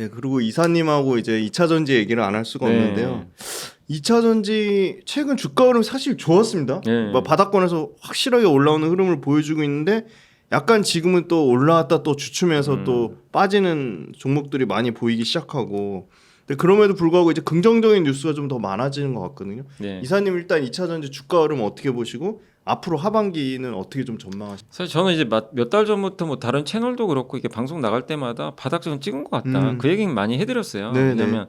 네, 그리고 이사님하고 이제 2차 전지 얘기를 안 할 수가 네. 없는데요. 2차 전지 최근 주가 흐름 사실 좋았습니다. 네. 뭐 바닥권에서 확실하게 올라오는 흐름을 보여주고 있는데 약간 지금은 또 올라왔다 또 주춤해서 또 빠지는 종목들이 많이 보이기 시작하고, 근데 그럼에도 불구하고 이제 긍정적인 뉴스가 좀 더 많아지는 것 같거든요. 네. 이사님 일단 2차 전지 주가 흐름 어떻게 보시고 앞으로 하반기는 어떻게 좀 전망하시나요? 사실 저는 이제 몇 달 전부터 뭐 다른 채널도 그렇고 이게 방송 나갈 때마다 바닥점 찍은 것 같다. 그 얘기는 많이 해드렸어요. 네네. 왜냐면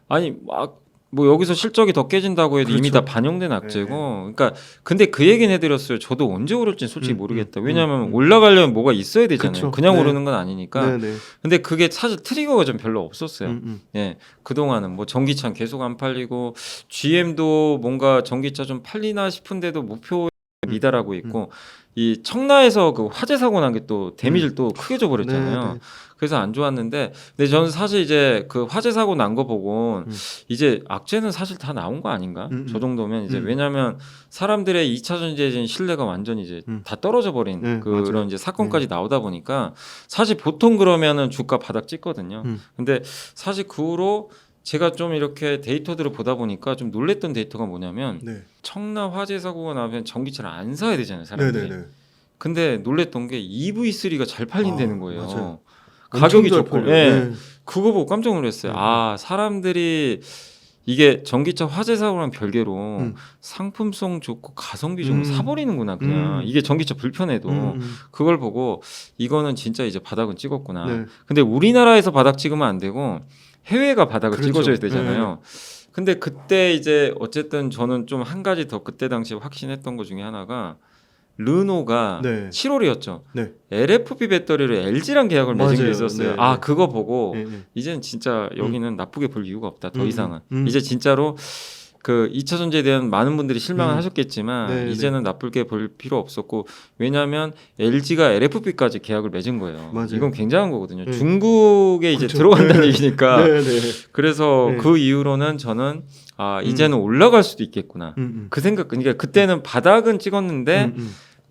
아니 막 뭐 여기서 실적이 더 깨진다고 해도 이미 그렇죠. 다 반영된 악재고, 그러니까 근데 그 얘기는 해드렸어요. 저도 언제 오를지 솔직히 모르겠다. 왜냐하면 올라가려면 뭐가 있어야 되잖아요. 그쵸. 그냥 네. 오르는 건 아니니까. 네네. 근데 그게 사실 트리거가 좀 별로 없었어요. 예, 그동안은 뭐 전기차 계속 안 팔리고 GM도 뭔가 전기차 좀 팔리나 싶은데도 목표 미달하고 있고, 이 청라에서 그 화재 사고 난 게 또 데미지를 또 크게 줘버렸잖아요. 네네. 그래서 안 좋았는데, 근데 저는 사실 이제 그 화재 사고 난 거 보고 이제 악재는 사실 다 나온 거 아닌가? 저 정도면 이제 왜냐하면 사람들의 2차 전지에 대한 신뢰가 완전히 이제 다 떨어져 버린 네, 그런 맞아요. 이제 사건까지 나오다 보니까 사실 보통 그러면은 주가 바닥 찍거든요. 근데 사실 그 후로 제가 좀 이렇게 데이터들을 보다 보니까 좀 놀랬던 데이터가 뭐냐면, 네. 청라 화재 사고가 나면 전기차를 안 사야 되잖아요, 사람들이. 네네네. 근데 놀랬던 게 EV3가 잘 팔린다는 거예요. 맞아요. 가격이 엄청 잘 좋고. 팔려요. 예. 네. 그거 보고 깜짝 놀랐어요. 네. 아, 사람들이 이게 전기차 화재 사고랑 별개로 상품성 좋고 가성비 좋은 거 사버리는구나, 그냥. 이게 전기차 불편해도. 그걸 보고 이거는 진짜 이제 바닥은 찍었구나. 네. 근데 우리나라에서 바닥 찍으면 안 되고 해외가 바닥을 그렇죠. 찍어줘야 되잖아요. 근데 그때 이제 어쨌든 저는 좀 한 가지 더 그때 당시에 확신했던 것 중에 하나가, 르노가 네. 7월이었죠. 네. LFP 배터리를 LG랑 계약을 맺은 게 맞아요. 있었어요. 네, 아, 네. 그거 보고 네, 네. 이제는 진짜 여기는 나쁘게 볼 이유가 없다. 더 이상은. 음. 이제 진짜로 그 2차 전지에 대한 많은 분들이 실망을 하셨겠지만 네, 이제는 나쁘게 볼 필요 없었고, 왜냐하면 LG가 LFP까지 계약을 맺은 거예요. 맞아요. 이건 굉장한 거거든요. 네. 중국에 이제 그렇죠. 들어간다는 네. 얘기니까. 네, 네. 그래서 네. 그 이후로는 저는 아, 이제는 올라갈 수도 있겠구나. 그 생각, 그러니까 그때는 바닥은 찍었는데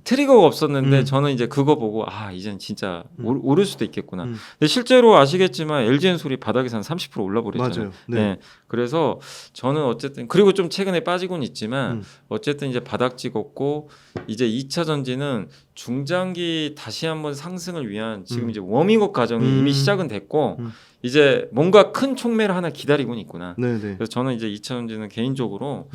트리거가 없었는데 저는 이제 그거 보고 아, 이젠 진짜 오를 수도 있겠구나. 근데 실제로 아시겠지만 LG엔솔이 바닥에서 한 30% 올라버렸잖아요. 맞아요. 네. 네. 그래서 저는 어쨌든, 그리고 좀 최근에 빠지곤 있지만 어쨌든 이제 바닥 찍었고, 이제 2차 전지는 중장기 다시 한번 상승을 위한 지금 이제 워밍업 과정이 이미 시작은 됐고 이제 뭔가 큰 촉매를 하나 기다리고는 있구나. 네, 네. 그래서 저는 이제 2차 전지는 개인적으로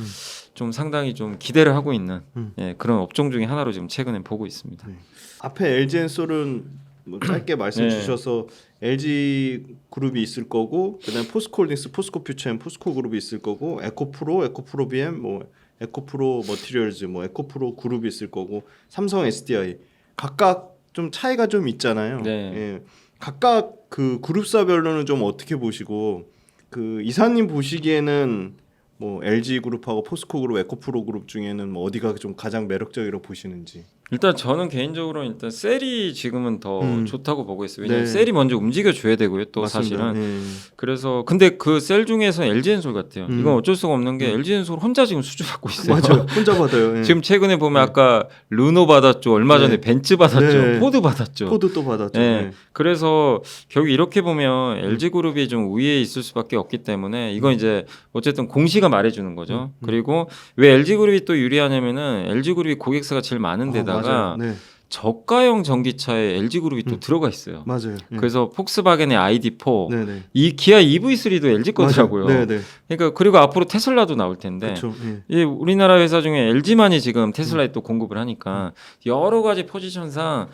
좀 상당히 좀 기대를 하고 있는 예, 그런 업종 중에 하나로 지금 최근에 보고 있습니다. 네. 앞에 LG엔솔은 뭐 짧게 말씀 네. 주셔서 LG 그룹이 있을 거고, 그다음에 포스코홀딩스, 포스코퓨처엠, 포스코그룹이 있을 거고, 에코프로, 에코프로 BM, 뭐 에코프로 머티리얼즈, 뭐 에코프로 그룹이 있을 거고, 삼성 SDI 각각 좀 차이가 좀 있잖아요. 네. 예. 각각 그 그룹사별로는 좀 어떻게 보시고, 그 이사님 보시기에는 뭐 LG 그룹하고 포스코 그룹, 에코프로 그룹 중에는 뭐 어디가 좀 가장 매력적이라고 보시는지. 일단 저는 개인적으로 일단 셀이 지금은 더 좋다고 보고 있어요. 왜냐면 네. 셀이 먼저 움직여줘야 되고요. 또 맞습니다. 사실은. 네. 그래서 근데 그 셀 중에서 LG엔솔 같아요. 이건 어쩔 수가 없는 게 LG엔솔 혼자 지금 수주받고 있어요. 맞아요. 혼자 받아요. 예. 지금 최근에 보면 아까 르노 받았죠. 얼마 전에 네. 벤츠 받았죠. 네. 포드 받았죠. 포드 또 받았죠. 네. 네. 그래서 결국 이렇게 보면 LG그룹이 좀 우위에 있을 수밖에 없기 때문에 이건 이제 어쨌든 공시가 말해주는 거죠. 그리고 왜 LG그룹이 또 유리하냐면은 LG그룹이 고객사가 제일 많은 데다가 맞아요. 네. 저가형 전기차에 LG그룹이 또 들어가 있어요. 맞아요. 예. 그래서 폭스바겐의 ID4, 네네. 이 기아 EV3도 LG 거더라고요. 네네. 그러니까 그리고 앞으로 테슬라도 나올 텐데 그렇죠. 예. 이 우리나라 회사 중에 LG만이 지금 테슬라에 또 공급을 하니까 여러 가지 포지션상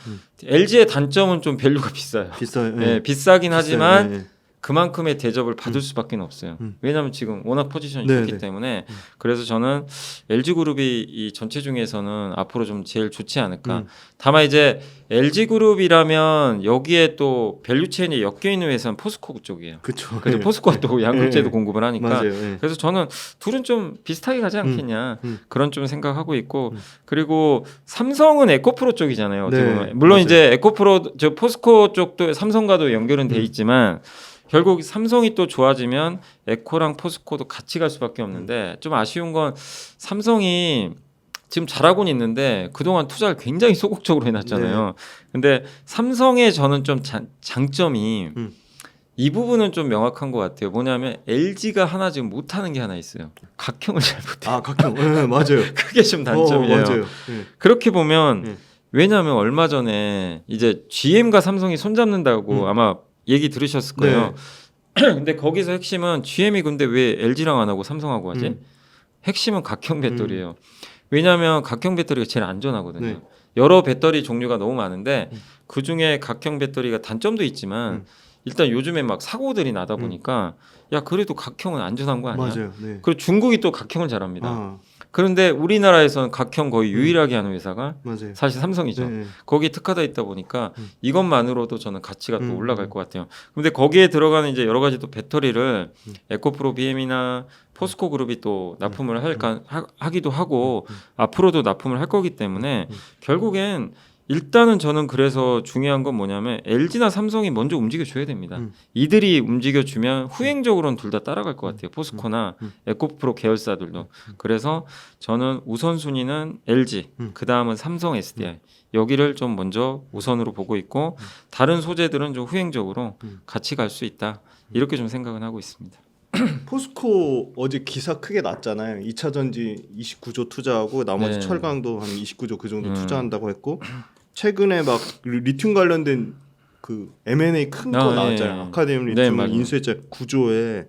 LG의 단점은 좀 밸류가 비싸요. 비싸요. 예, 비싸긴 하지만 예. 그만큼의 대접을 받을 수밖에 없어요. 왜냐하면 지금 워낙 포지션이 네, 좋기 네. 때문에. 그래서 저는 LG그룹이 이 전체 중에서는 앞으로 좀 제일 좋지 않을까. 다만 이제 LG그룹이라면 여기에 또 밸류체인에 엮여 있는 회사는 포스코 쪽이에요. 그렇죠. 그래서 포스코가 또 양극재도 공급을 하니까. 맞아요. 예. 그래서 저는 둘은 좀 비슷하게 가지 않겠냐 그런 좀 생각하고 있고, 그리고 삼성은 에코프로 쪽이잖아요. 어떻게 네, 보면. 물론 맞아요. 이제 에코프로 저 포스코 쪽도 삼성과도 연결은 돼 있지만 결국 삼성이 또 좋아지면 에코랑 포스코도 같이 갈 수밖에 없는데, 좀 아쉬운 건 삼성이 지금 잘하고는 있는데 그동안 투자를 굉장히 소극적으로 해놨잖아요. 근데 삼성의 저는 좀 장점이 이 부분은 좀 명확한 것 같아요. 뭐냐면 LG가 하나 지금 못하는 게 하나 있어요. 각형을 잘 못해. 아 각형. 네, 맞아요. 그게 좀 단점이에요. 맞아요. 네. 그렇게 보면 네. 왜냐하면 얼마 전에 이제 GM과 삼성이 손잡는다고 아마 얘기 들으셨을 거예요. 근데 거기서 핵심은 GM이 근데 왜 LG랑 안 하고 삼성하고 하지? 핵심은 각형 배터리예요. 왜냐하면 각형 배터리가 제일 안전하거든요. 네. 여러 배터리 종류가 너무 많은데 그 중에 각형 배터리가 단점도 있지만 일단 요즘에 막 사고들이 나다 보니까 야 그래도 각형은 안전한 거 아니야? 맞아요. 네. 그리고 중국이 또 각형을 잘합니다. 아, 그런데 우리나라에서는 각형 거의 유일하게 하는 회사가 맞아요. 사실 삼성이죠. 네. 거기에 특화되어 있다 보니까 이것만으로도 저는 가치가 또 올라갈 것 같아요. 근데 거기에 들어가는 이제 여러 가지 또 배터리를 에코프로 BM이나 포스코 그룹이 또 납품을 하기도 하고 앞으로도 납품을 할 거기 때문에 결국엔 일단은 저는 그래서 중요한 건 뭐냐면 LG나 삼성이 먼저 움직여줘야 됩니다. 이들이 움직여주면 후행적으로는 둘 다 따라갈 것 같아요. 포스코나 에코프로 계열사들도. 그래서 저는 우선순위는 LG, 그 다음은 삼성 SDI 여기를 좀 먼저 우선으로 보고 있고 다른 소재들은 좀 후행적으로 같이 갈 수 있다. 이렇게 좀 생각은 하고 있습니다. 포스코 어제 기사 크게 났잖아요. 2차 전지 29조 투자하고 나머지 네. 철강도 한 29조 그 정도 투자한다고 했고 최근에 막 리튬 관련된 그 M&A 큰 거 아, 나왔잖아요. 예. 아카데미 네, 리튬을 맞아요. 인수했잖아요. 9조에.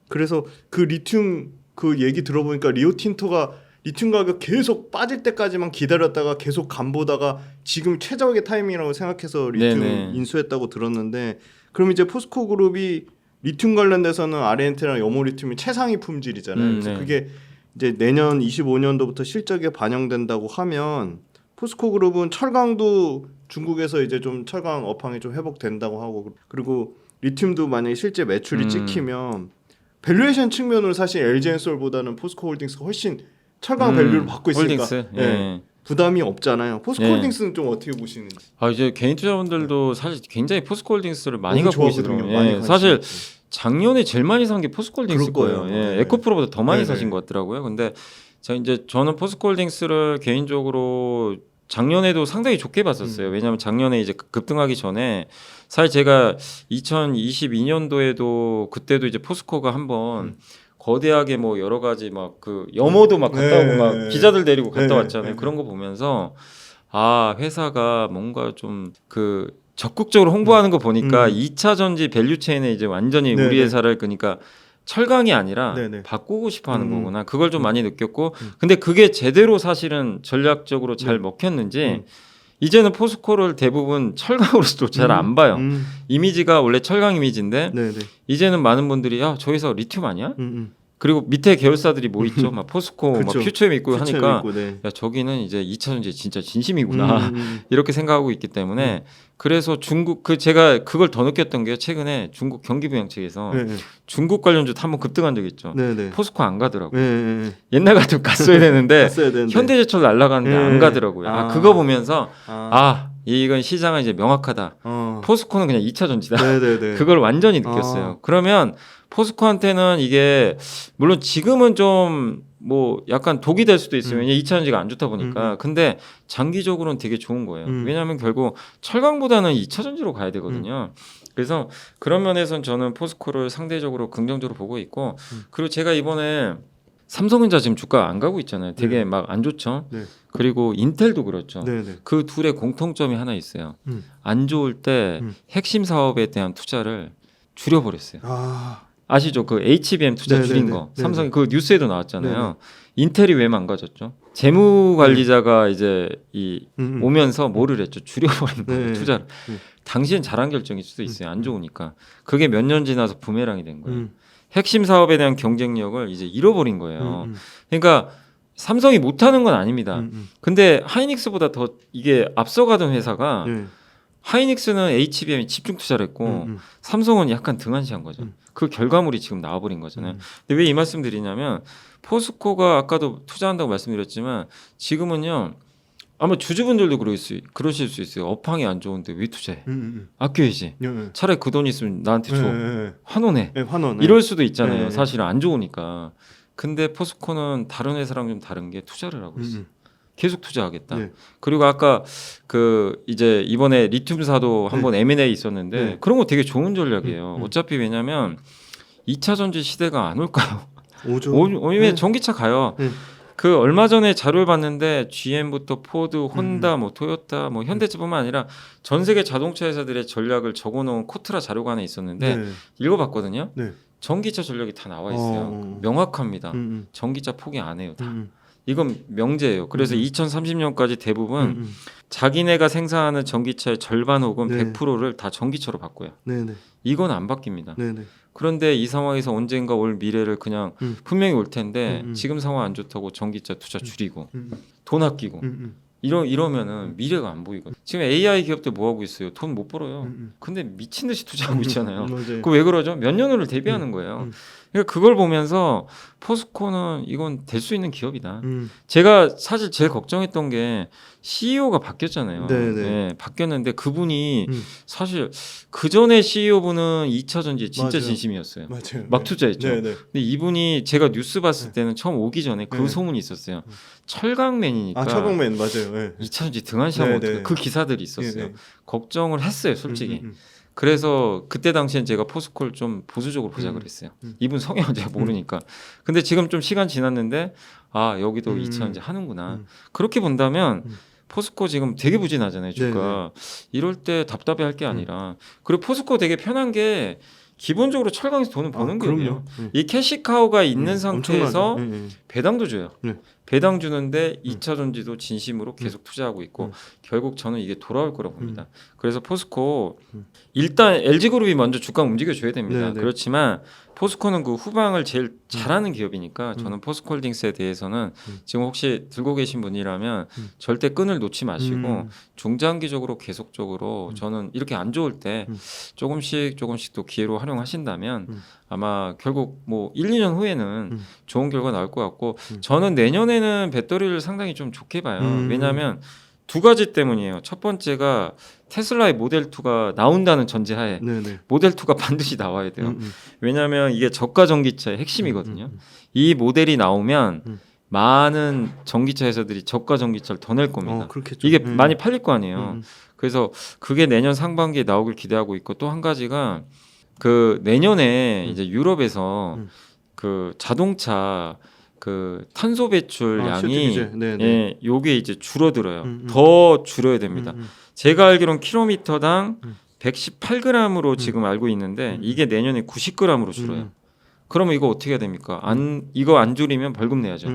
그래서 그 리튬 그 얘기 들어보니까 리오틴토가 리튬 가격 계속 빠질 때까지만 기다렸다가 계속 간보다가 지금 최적의 타이밍이라고 생각해서 리튬 네네. 인수했다고 들었는데 그럼 이제 포스코 그룹이 리튬 관련돼서는 아르헨티나 염호 리튬이 최상위 품질이잖아요. 그래서 네. 그게 이제 내년 25년도부터 실적에 반영된다고 하면 포스코 그룹은 철강도 중국에서 이제 좀 철강 업황이 좀 회복된다고 하고 그리고 리튬도 만약에 실제 매출이 찍히면 밸류에이션 측면으로 사실 LG엔솔보다는 포스코 홀딩스가 훨씬 철강 밸류를 받고 있으니까 홀딩스. 예, 예. 부담이 없잖아요. 포스코 예. 홀딩스는 좀 어떻게 보시는지. 아 이제 개인 투자분들도 사실 굉장히 포스코홀딩스를 많이 너무 갖고 좋아하거든요. 계시더라고요. 많이 예, 관심이 사실 있죠. 작년에 제일 많이 산 게 포스코홀딩스일 그럴 거예요. 거예요. 예, 네. 에코프로보다 더 많이 네네. 사신 것 같더라고요. 근데 저는 포스코홀딩스를 개인적으로 작년에도 상당히 좋게 봤었어요. 왜냐하면 작년에 이제 급등하기 전에 사실 제가 2022년도에도 그때도 이제 포스코가 한번 거대하게 뭐 여러 가지 막 그 염호도 막 갔다 오고 네. 막 기자들 데리고 갔다 네. 왔잖아요. 네. 그런 거 보면서 아 회사가 뭔가 좀 그 적극적으로 홍보하는 거 보니까 2차 전지 밸류체인에 이제 완전히 네네. 우리 회사를 그러니까 철강이 아니라 네네. 바꾸고 싶어하는 거구나. 그걸 좀 많이 느꼈고, 근데 그게 제대로 사실은 전략적으로 잘 먹혔는지 이제는 포스코를 대부분 철강으로서도 잘 안 봐요. 이미지가 원래 철강 이미지인데 네네. 이제는 많은 분들이 야 저 회사 리튬 아니야? 그리고 밑에 계열사들이 뭐 있죠? 막 포스코, 막 그쵸. 퓨처엠 있고 하니까 있고, 네. 야 저기는 이제 2차 전지 진짜 진심이구나 이렇게 생각하고 있기 때문에 그래서 중국 제가 그걸 더 느꼈던 게 최근에 중국 경기부양책에서 네. 중국 관련주 한번 급등한 적 있죠. 네네. 포스코 안 가더라고요. 네. 옛날 같으면 갔어야 되는데 갔어야 되는데. 현대제철 날아가는데 안 가더라고요. 아, 그거 보면서 이건 시장은 이제 명확하다. 포스코는 그냥 2차 전지다. 네네네. 그걸 완전히 느꼈어요. 그러면 포스코한테는 이게 물론 지금은 좀 뭐 약간 독이 될 수도 있어요. 왜냐면 2차 전지가 안 좋다 보니까. 근데 장기적으로는 되게 좋은 거예요. 왜냐하면 결국 철강보다는 2차 전지로 가야 되거든요. 그래서 그런 면에서는 저는 포스코를 상대적으로 긍정적으로 보고 있고 그리고 제가 이번에 삼성전자 지금 주가 안 가고 있잖아요. 되게 막 안 좋죠. 네. 그리고 인텔도 그렇죠. 네네. 그 둘의 공통점이 하나 있어요. 안 좋을 때 핵심 사업에 대한 투자를 줄여버렸어요. 아시죠? 그 HBM 투자 네네네. 줄인 거. 삼성이 그 뉴스에도 나왔잖아요. 네네. 인텔이 왜 망가졌죠? 재무 관리자가 이제 오면서 뭐를 했죠? 줄여버린 거예요. 네. 투자를. 당시엔 잘한 결정일 수도 있어요. 안 좋으니까. 그게 몇 년 지나서 부메랑이 된 거예요. 핵심 사업에 대한 경쟁력을 이제 잃어버린 거예요. 그러니까 삼성이 못하는 건 아닙니다. 근데 하이닉스보다 더 이게 앞서가던 회사가 하이닉스는 HBM에 집중 투자를 했고 삼성은 약간 등한시한 거죠. 그 결과물이 지금 나와버린 거잖아요. 근데 왜 이 말씀 드리냐면 포스코가 아까도 투자한다고 말씀드렸지만 지금은요 아마 주주분들도 그러실 수 있어요. 업황이 안 좋은데 왜 투자해? 아껴야지. 차라리 그 돈 있으면 나한테 줘. 환원해. 네, 환원. 이럴 수도 있잖아요. 네. 사실은 안 좋으니까. 근데 포스코는 다른 회사랑 좀 다른 게 투자를 하고 있어요. 계속 투자하겠다. 네. 그리고 아까 그 이제 이번에 리튬사도 한번 M&A 있었는데 네. 그런 거 되게 좋은 전략이에요. 음. 어차피 왜냐면 2차 전지 시대가 안 올까요? 오죠. 오면 네. 전기차 가요. 네. 그 얼마 전에 자료를 봤는데 GM부터 포드, 혼다, 뭐 토요타, 뭐 현대차뿐만 아니라 전 세계 자동차 회사들의 전략을 적어놓은 코트라 자료가 하나 있었는데 네. 읽어봤거든요. 네. 전기차 전략이 다 나와 있어요. 어. 명확합니다. 음. 전기차 포기 안 해요. 다. 음. 이건 명제예요. 그래서 2030년까지 대부분 음. 자기네가 생산하는 전기차의 절반 혹은 네. 100%를 다 전기차로 바꿔요. 네네. 이건 안 바뀝니다. 네네. 그런데 이 상황에서 언젠가 올 미래를 그냥 분명히 올 텐데 지금 상황 안 좋다고 전기차 투자 줄이고 돈 아끼고 이러면은 미래가 안 보이거든요. 지금 AI 기업들 뭐 하고 있어요? 돈 못 벌어요. 근데 미친 듯이 투자하고 있잖아요. 맞아요. 그 왜 그러죠? 몇 년을 대비하는 거예요. 그러니까 그걸 보면서 포스코는 이건 될 수 있는 기업이다. 제가 사실 제일 걱정했던 게 CEO가 바뀌었잖아요. 네네. 네, 바뀌었는데 그분이 음. 사실 그 전에 CEO분은 2차 전지에 진짜 맞아요. 진심이었어요. 맞아요. 막 투자했죠. 네네. 근데 이분이 제가 뉴스 봤을 때는 처음 오기 전에 그 네. 소문이 있었어요. 철강맨이니까 아 철강맨 맞아요. 네. 2차 전지 등한시하면 네, 어떡해. 네. 그 기사들이 있었어요. 네, 네. 걱정을 했어요, 솔직히. 그래서 그때 당시엔 제가 포스코를 좀 보수적으로 보자 그랬어요. 이분 성향은 제가 모르니까. 근데 지금 좀 시간 지났는데 아 여기도 2차 전지 하는구나. 그렇게 본다면 포스코 지금 되게 부진하잖아요, 주가. 이럴 때 답답해할 게 아니라. 그리고 포스코 되게 편한 게 기본적으로 철강에서 돈을 버는 거예요. 이 캐시카우가 있는 상태에서 배당도 줘요. 네. 배당 주는데 2차 전지도 진심으로 계속 투자하고 있고 결국 저는 이게 돌아올 거라고 봅니다. 그래서 포스코 일단 LG그룹이 먼저 주가 움직여줘야 됩니다. 네네. 그렇지만 포스코는 그 후방을 제일 잘하는 기업이니까 저는 포스코홀딩스에 대해서는 지금 혹시 들고 계신 분이라면 절대 끈을 놓지 마시고 중장기적으로 계속적으로 저는 이렇게 안 좋을 때 조금씩 또 기회로 활용하신다면 아마 결국 뭐 1, 2년 후에는 좋은 결과 나올 것 같고 저는 내년에는 배터리를 상당히 좀 좋게 봐요. 왜냐하면 두 가지 때문이에요. 첫 번째가 테슬라의 모델 2가 나온다는 전제하에 네네. 모델 2가 반드시 나와야 돼요. 왜냐하면 이게 저가 전기차의 핵심이거든요. 이 모델이 나오면 많은 전기차 회사들이 저가 전기차를 더 낼 겁니다. 그렇겠죠. 이게 많이 팔릴 거 아니에요. 그래서 그게 내년 상반기에 나오길 기대하고 있고 또 한 가지가 그 내년에 이제 유럽에서 그 자동차 그 탄소 배출 양이 예, 요게 이제 줄어들어요. 더 줄여야 됩니다. 제가 알기로는 킬로미터당 118g으로 지금 알고 있는데 이게 내년에 90g으로 줄어요. 그러면 이거 어떻게 해야 됩니까? 이거 안 줄이면 벌금 내야죠.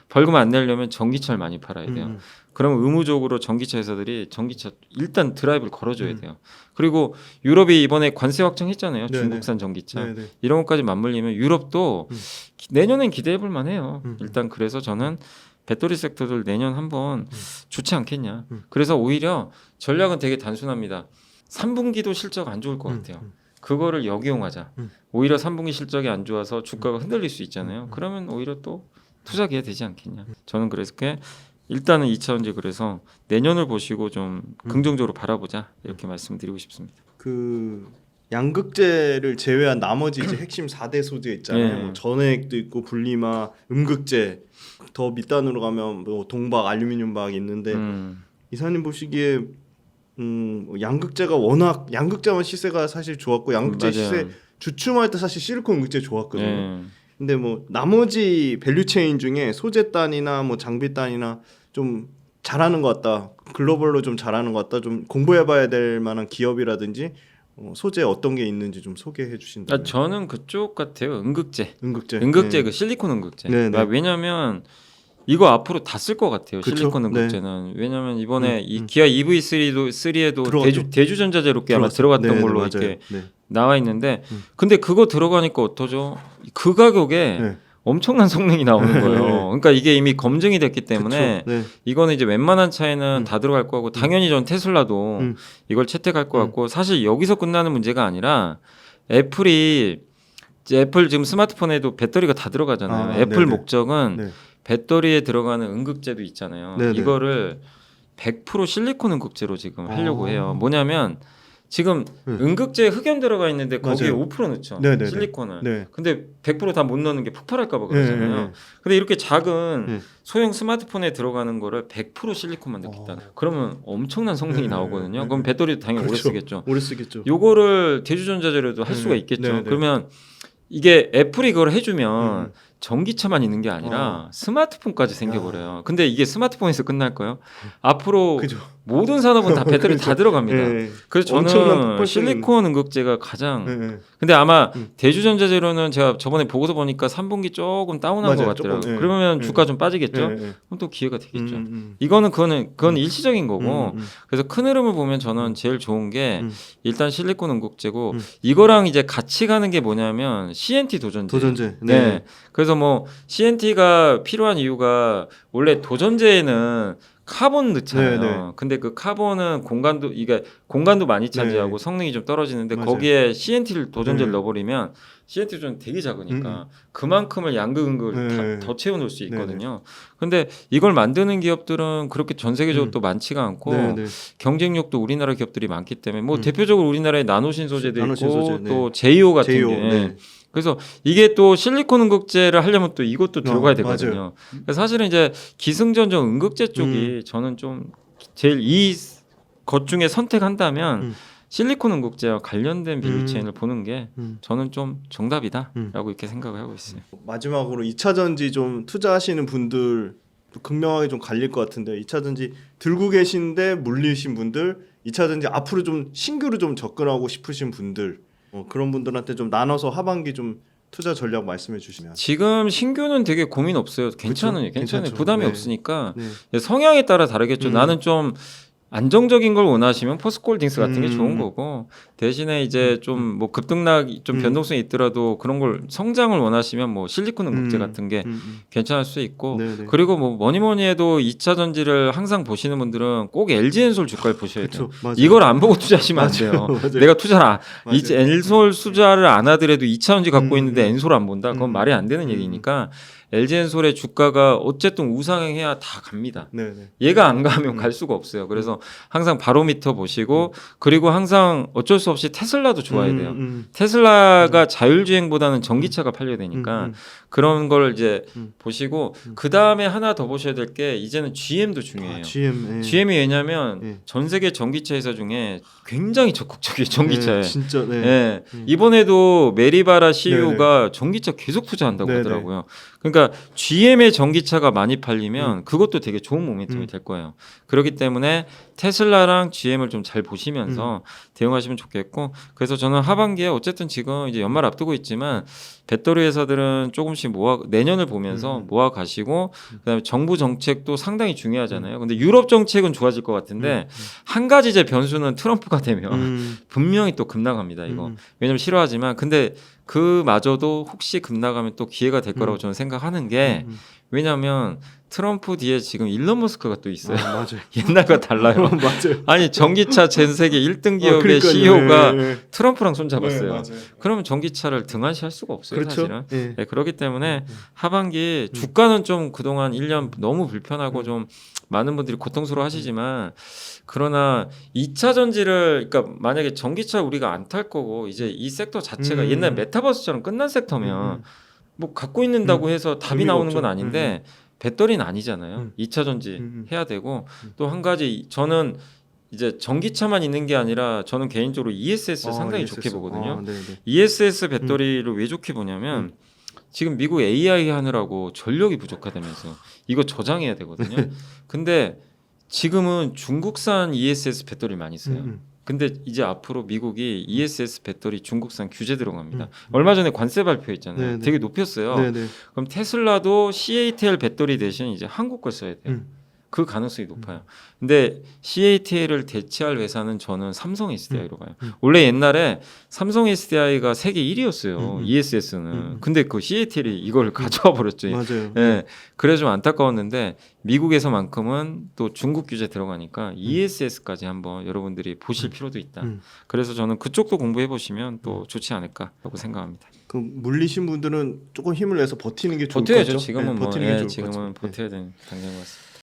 벌금 안 내려면 전기차를 많이 팔아야 돼요. 그러면 의무적으로 전기차 회사들이 전기차 일단 드라이브를 걸어줘야 돼요. 그리고 유럽이 이번에 관세 확정했잖아요. 네네. 중국산 전기차. 네네. 이런 것까지 맞물리면 유럽도 내년엔 기대해 볼 만해요. 일단 그래서 저는 배터리 섹터들 내년 한번 좋지 않겠냐. 그래서 오히려 전략은 되게 단순합니다. 3분기도 실적 안 좋을 것 같아요. 그거를 역이용하자. 오히려 3분기 실적이 안 좋아서 주가가 흔들릴 수 있잖아요. 그러면 오히려 또 투자 기회 되지 않겠냐. 저는 그래서 일단은 2차 전지 그래서 내년을 보시고 좀 긍정적으로 바라보자 이렇게 말씀드리고 싶습니다. 그 양극재를 제외한 나머지 이제 핵심 4대 소재 있잖아요. 네. 뭐 전해액도 있고 분리막, 음극재, 더 밑단으로 가면 뭐 동박, 알루미늄박 있는데 이사님 보시기에 양극재가 워낙 양극재만 시세가 사실 좋았고 양극재 맞아요. 시세 주춤할 때 사실 실리콘 음극재 좋았거든요. 네. 근데 뭐 나머지 밸류체인 중에 소재단이나 뭐 장비단이나 좀 잘하는 것 같다. 글로벌로 좀 잘하는 것 같다. 좀 공부해봐야 될 만한 기업이라든지 소재 어떤 게 있는지 좀 소개해 주신다면. 저는 그쪽 같아요. 음극재 음극재. 그 실리콘 음극재. 네, 네. 왜냐하면 이거 앞으로 다 쓸 것 같아요. 그쵸? 실리콘 음극재는. 왜냐하면 이번에 이 기아 EV3에도 들어갔죠. 대주전자재로 아마 들어갔던 걸로 맞아요. 이렇게 네. 나와 있는데 근데 그거 들어가니까 어떠죠? 그 가격에 네. 엄청난 성능이 나오는 거예요. 그러니까 이게 이미 검증이 됐기 때문에 그쵸? 네. 이거는 이제 웬만한 차에는 다 들어갈 거고 당연히 전 테슬라도 이걸 채택할 것 같고 사실 여기서 끝나는 문제가 아니라 애플이 이제 애플 지금 스마트폰에도 배터리가 다 들어가잖아요. 애플 네네. 목적은 네. 배터리에 들어가는 음극재도 있잖아요. 네네. 이거를 100% 실리콘 음극재로 지금 하려고 해요. 뭐냐면 지금 응급제 흑연 들어가 있는데 거기에 맞아요. 5% 넣죠. 네네네. 실리콘을. 네. 근데 100% 다 못 넣는 게 폭발할까 봐 그러잖아요. 네. 근데 이렇게 작은 네. 소형 스마트폰에 들어가는 거를 100% 실리콘만 넣겠다. 그러면 엄청난 성능이 네. 나오거든요. 네. 그럼 배터리도 당연히 그렇죠. 오래 쓰겠죠. 오래 쓰겠죠. 요거를 대주전자재로도 할 네. 수가 있겠죠. 네, 네. 그러면 이게 애플이 그걸 해주면 음. 전기차만 있는 게 아니라 스마트폰까지 생겨버려요. 근데 이게 스마트폰에서 끝날까요? 앞으로 그죠. 모든 산업은 다 배터리 다 들어갑니다. 네. 그래서 엄청난 저는 폭발성이 실리콘 응급제가 가장 네. 근데 아마 음. 대주전자재료는 제가 저번에 보고서 보니까 3분기 조금 다운한 맞아요. 것 같더라고요. 조금, 예. 그러면 예. 주가 좀 빠지겠죠? 네. 그럼 또 기회가 되겠죠. 음. 이거는 그건 일시적인 거고 음. 그래서 큰 흐름을 보면 저는 제일 좋은 게 음. 일단 실리콘 응급제고 음. 이거랑 이제 같이 가는 게 뭐냐면 CNT 도전제. 도전제. 네. 그래서 뭐 CNT가 필요한 이유가 원래 도전제에는 카본 넣잖아요. 네, 네. 근데 그 카본은 공간도 많이 차지하고 네. 성능이 좀 떨어지는데 맞아요. 거기에 CNT를 도전제를 네. 넣어버리면 CNT 좀 되게 작으니까 그만큼을 양극응급을 네. 더 채워놓을 수 있거든요. 근데 이걸 만드는 기업들은 그렇게 전 세계적으로 또 많지가 않고 네. 경쟁력도 우리나라 기업들이 많기 때문에 뭐 음. 대표적으로 우리나라에 나노신 소재도 나노신 있고 소재, 네. 또 제이오 같은 제이오. 게 네. 그래서 이게 또 실리콘 응급제를 하려면 또 이것도 들어가야 되거든요. 맞아요. 그래서 사실은 이제 기승전적 응급제 쪽이 저는 좀 제일 이 것 중에 선택한다면 실리콘 응급제와 관련된 밸류체인을 보는 게 저는 좀 정답이다라고 이렇게 생각을 하고 있어요. 마지막으로 2차 전지 좀 투자하시는 분들 극명하게 좀 갈릴 것 같은데 2차 전지 들고 계신데 물리신 분들 2차 전지 앞으로 좀 신규로 좀 접근하고 싶으신 분들 그런 분들한테 좀 나눠서 하반기 좀 투자 전략 말씀해 주시면. 지금 신규는 되게 고민 없어요. 괜찮아요. 그쵸? 괜찮아요. 괜찮죠. 부담이 네. 없으니까 네. 성향에 따라 다르겠죠. 나는 좀 안정적인 걸 원하시면 포스코홀딩스 같은 게 좋은 거고 대신에 이제 좀 뭐 급등락 좀 변동성이 있더라도 그런 걸 성장을 원하시면 뭐 실리콘 응급제 같은 게 괜찮을 수 있고 네네. 그리고 뭐 뭐니 해도 2차 전지를 항상 보시는 분들은 꼭 LG엔솔 주가를 보셔야 돼요. 그쵸, 맞아요. 이걸 안 보고 투자하시면 안 돼요. 맞아요. 내가 투자를 맞아요. 엔솔 투자를 안 하더라도 2차 전지 갖고 있는데 엔솔 안 본다. 그건 음. 말이 안 되는 얘기니까 LG엔솔의 주가가 어쨌든 우상향해야 다 갑니다. 네네. 얘가 안 가면 갈 수가 없어요. 그래서 항상 바로미터 보시고 그리고 항상 어쩔 수 없이 테슬라도 좋아야 돼요. 테슬라가 자율주행보다는 전기차가 팔려야 되니까 그런 걸 이제 보시고 그 다음에 하나 더 보셔야 될 게 이제는 GM도 중요해요. GM. 예. GM이 왜냐하면 예. 전 세계 전기차 회사 중에 굉장히 적극적이에요. 전기차에. 네, 진짜. 네. 예. 이번에도 메리바라 CEO가 전기차 계속 투자한다고 네네. 하더라고요. 그러니까 GM의 전기차가 많이 팔리면 그것도 되게 좋은 모멘텀이 될 거예요. 그렇기 때문에 테슬라랑 GM을 좀 잘 보시면서 대응하시면 좋겠고 그래서 저는 하반기에 어쨌든 지금 이제 연말 앞두고 있지만 배터리 회사들은 조금씩 내년을 보면서 모아 가시고 그다음에 정부 정책도 상당히 중요하잖아요. 근데 유럽 정책은 좋아질 것 같은데 한 가지 이제 변수는 트럼프가 되면 분명히 또 급락합니다. 이거 왜냐면 싫어하지만 근데 그마저도 혹시 급락하면 또 기회가 될 거라고 저는 생각하는 게 왜냐하면 트럼프 뒤에 지금 일론 머스크가 또 있어요. 맞아요. 옛날과 달라요. 맞아요. 아니 전기차 전 세계 1등 기업의 그러니까요. CEO가 예, 예. 트럼프랑 손잡았어요. 네, 맞아요. 그러면 전기차를 등한시할 수가 없어요. 그렇죠. 사실은. 예. 네, 그렇기 때문에 하반기 주가는 좀 그동안 1년 너무 불편하고 좀 많은 분들이 고통스러워 하시지만 그러나 2차 전지를 그러니까 만약에 전기차 우리가 안 탈 거고 이제 이 섹터 자체가 옛날 메타버스처럼 끝난 섹터면 뭐 갖고 있는다고 해서 답이 의미가 나오는 없죠. 건 아닌데 배터리는 아니잖아요. 2차 전지 해야 되고 또 한 가지 저는 이제 전기차만 있는 게 아니라 저는 개인적으로 ESS를 상당히 ESS. 좋게 보거든요. 네네. ESS 배터리를 왜 좋게 보냐면 지금 미국 AI 하느라고 전력이 부족하다면서 이거 저장해야 되거든요. 근데 지금은 중국산 ESS 배터리 많이 써요. 근데 이제 앞으로 미국이 ESS 배터리 중국산 규제 들어갑니다. 얼마 전에 관세 발표했잖아요. 네네. 되게 높였어요. 네네. 그럼 테슬라도 CATL 배터리 대신 이제 한국 걸 써야 돼요. 그 가능성이 높아요. 근데 CATL을 대체할 회사는 저는 삼성 SDI로 봐요. 원래 옛날에 삼성 SDI가 세계 1위였어요. ESS는. 근데 그 CATL이 이걸 가져와 버렸죠. 맞아요. 예. 그래서 좀 안타까웠는데 미국에서만큼은 또 중국 규제 들어가니까 ESS까지 한번 여러분들이 보실 필요도 있다. 그래서 저는 그쪽도 공부해 보시면 또 좋지 않을까라고 생각합니다. 그 물리신 분들은 조금 힘을 내서 버티는 게 좋을 것 버텨야죠. 같죠. 지금은 네, 뭐 버티는 게 좋을 것 지금은 같죠. 버텨야 되는 단계인 것 같습니다.